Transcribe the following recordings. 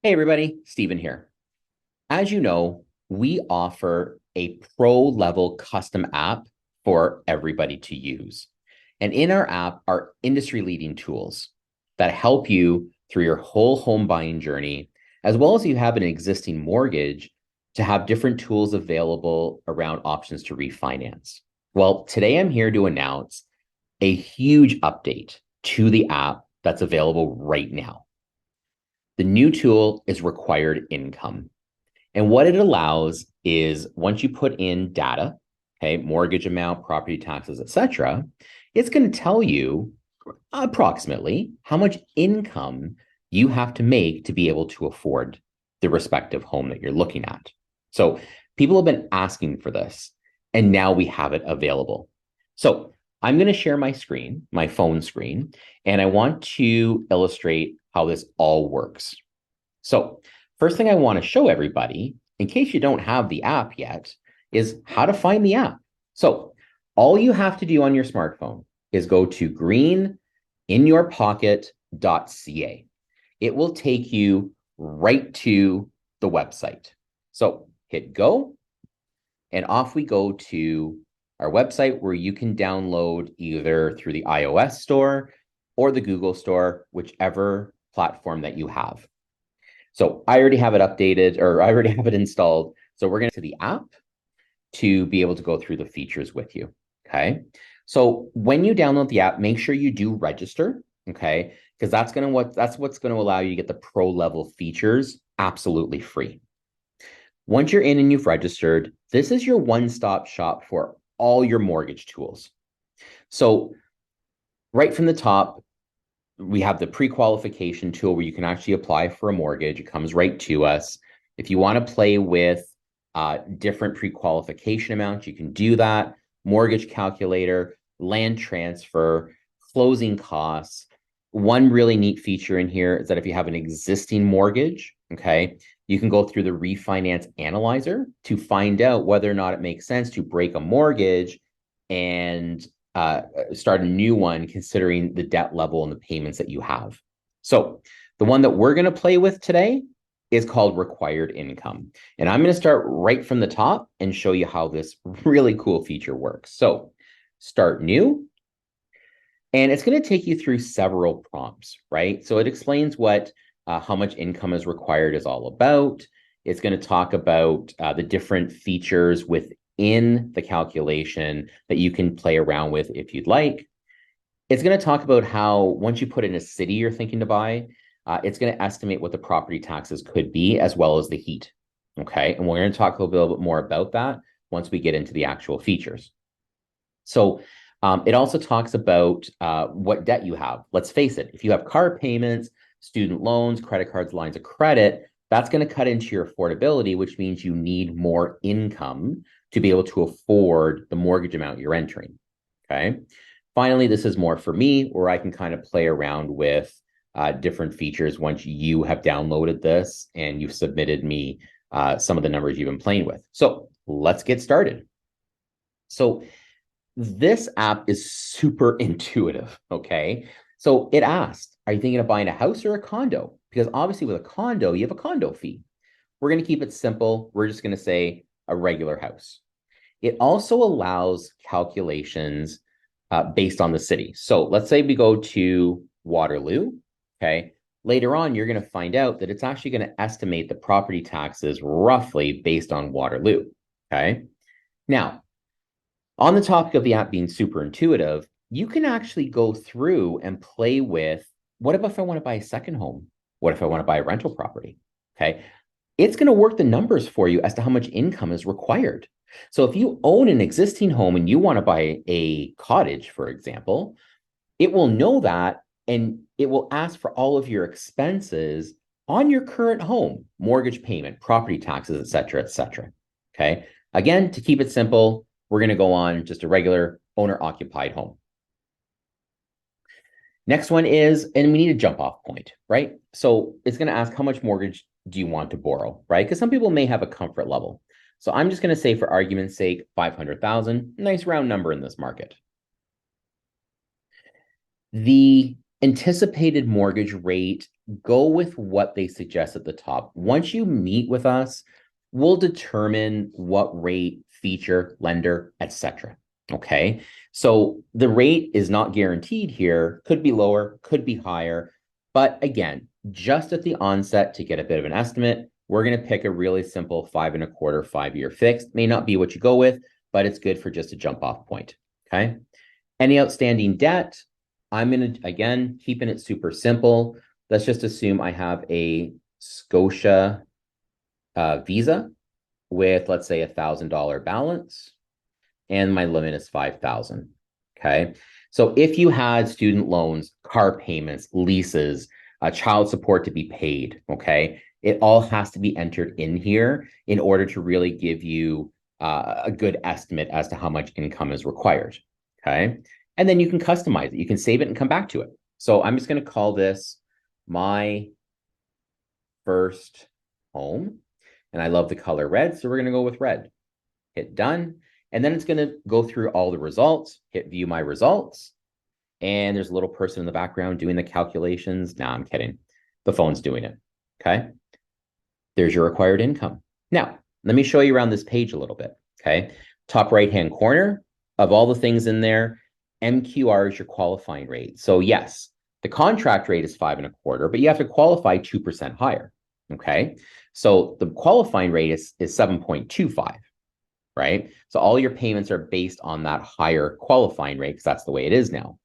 Hey everybody, Stephen here. As you know, we offer a pro level custom app for everybody to use. And in our app are industry leading tools that help you through your whole home buying journey, as well as you have an existing mortgage to have different tools available around options to refinance. Well, today I'm here to announce a huge update to the app that's available right now. The new tool is required income. And what it allows is once you put in data, okay, mortgage amount, property taxes, etc., it's going to tell you approximately how much income you have to make to be able to afford the respective home that you're looking at. So people have been asking for this, and now we have it available. So I'm going to share my screen, my phone screen, and I want to illustrate how this all works. So first thing I want to show everybody, in case you don't have the app yet, is how to find the app. So all you have to do on your smartphone is go to greeninyourpocket.ca. It will take you right to the website. So hit go, and off we go to our website where you can download either through the iOS store or the Google store, whichever platform that you have. So I already have it updated, or I already have it installed. So we're going to the app to be able to go through the features with you. Okay. So when you download the app, make sure you do register. Okay. Because that's what's going to allow you to get the pro level features absolutely free. Once you're in and you've registered, this is your one-stop shop for all your mortgage tools. So right from the top, we have the pre-qualification tool where you can actually apply for a mortgage. It comes right to us. If you want to play with different pre-qualification amounts, you can do that. Mortgage calculator, land transfer, closing costs. One really neat feature in here is that if you have an existing mortgage, okay, you can go through the refinance analyzer to find out whether or not it makes sense to break a mortgage and start a new one considering the debt level and the payments that you have. So the one that we're going to play with today is called required income. And I'm going to start right from the top and show you how this really cool feature works. So start new. And it's going to take you through several prompts, right? So it explains what how much income is required is all about. It's going to talk about the different features within the calculation that you can play around with if you'd like. It's going to talk about how once you put in a city you're thinking to buy, it's going to estimate what the property taxes could be as well as the heat. Okay. And we're going to talk a little bit more about that once we get into the actual features. So it also talks about what debt you have. Let's face it, if you have car payments, student loans, credit cards, lines of credit, that's going to cut into your affordability, which means you need more income to be able to afford the mortgage amount you're entering. Okay. Finally, this is more for me where I can kind of play around with different features once you have downloaded this and you've submitted me some of the numbers you've been playing with. So let's get started. So this app is super intuitive, okay? So it asked, are you thinking of buying a house or a condo? Because obviously with a condo, you have a condo fee. We're going to keep it simple. We're just going to say a regular house. It also allows calculations based on the city. So let's say we go to Waterloo, okay? Later on, you're going to find out that it's actually going to estimate the property taxes roughly based on Waterloo, okay? Now, on the topic of the app being super intuitive, you can actually go through and play with what if I want to buy a second home? What if I want to buy a rental property? Okay. It's going to work the numbers for you as to how much income is required. So if you own an existing home and you want to buy a cottage, for example, it will know that and it will ask for all of your expenses on your current home, mortgage payment, property taxes, et cetera, et cetera. Okay. Again, to keep it simple, we're going to go on just a regular owner occupied home. Next one is, and we need a jump off point, right? So it's going to ask how much mortgage do you want to borrow, right? Because some people may have a comfort level. So I'm just going to say, for argument's sake, 500,000, nice round number in this market. The Anticipated mortgage rate, go with what they suggest at the top. Once you meet with us, we'll determine what rate, feature, lender, etc. Okay. So the rate is not guaranteed here, could be lower, could be higher. But again, just at the onset to get a bit of an estimate, we're going to pick a really simple 5.25, 5-year fixed. May not be what you go with, but it's good for just a jump off point. Okay. Any outstanding debt, I'm going to, again, keeping it super simple. Let's just assume I have a Scotia Visa with, let's say, $1,000 balance, and my limit is 5,000. Okay. So if you had student loans, car payments, leases, child support to be paid, okay, it all has to be entered in here in order to really give you a good estimate as to how much income is required. Okay. And then you can customize it. You can save it and come back to it. So I'm just going to call this my first home. And I love the color red, so we're going to go with red. Hit done. And then it's going to go through all the results, hit view my results. And there's a little person in the background doing the calculations. Nah, I'm kidding. The phone's doing it. Okay. There's your required income. Now, let me show you around this page a little bit. Okay. Top right-hand corner of all the things in there, MQR is your qualifying rate. So yes, the contract rate is 5.25, but you have to qualify 2% higher. Okay. So the qualifying rate is 7.25, right? So all your payments are based on that higher qualifying rate because that's the way it is now.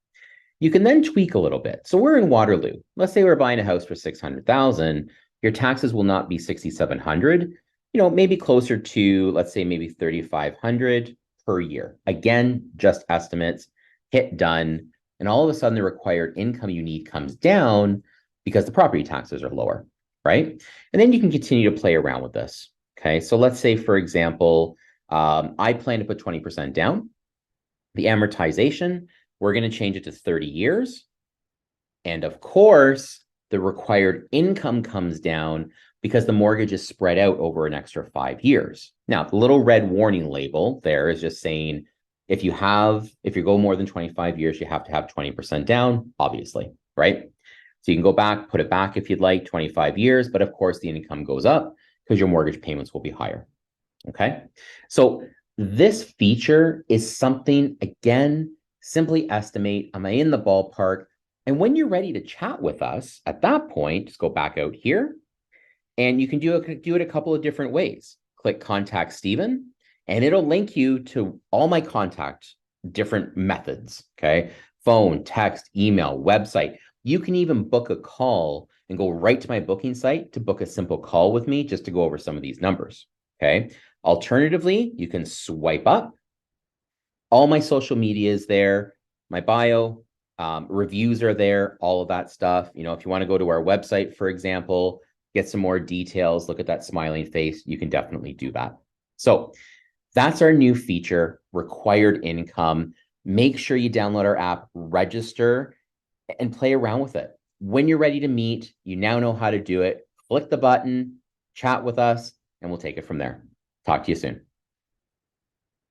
You can then tweak a little bit. So we're in Waterloo. Let's say we're buying a house for 600,000. Your taxes will not be 6,700, maybe closer to, let's say, maybe 3,500 per year. Again, just estimates, hit done. And all of a sudden the required income you need comes down because the property taxes are lower, right? And then you can continue to play around with this. Okay. So let's say, for example, I plan to put 20% down. The amortization, we're going to change it to 30 years. And of course, the required income comes down because the mortgage is spread out over an extra 5 years. Now, the little red warning label there is just saying, if you go more than 25 years, you have to have 20% down, obviously, right? So you can go back, put it back if you'd like, 25 years, but of course the income goes up because your mortgage payments will be higher. Okay. So this feature is something, again, simply estimate, am I in the ballpark? And when you're ready to chat with us, at that point, just go back out here and you can do it a couple of different ways. Click Contact Stephen, and it'll link you to all my contact different methods. Okay. Phone, text, email, website. You can even book a call and go right to my booking site to book a simple call with me just to go over some of these numbers. Okay. Alternatively, you can swipe up. All my social media is there. My bio, reviews are there, all of that stuff. If you want to go to our website, for example, get some more details, look at that smiling face, you can definitely do that. So that's our new feature, required income. Make sure you download our app, register, and play around with it. When you're ready to meet, you now know how to do it. Click the button, chat with us, and we'll take it from there. Talk to you soon.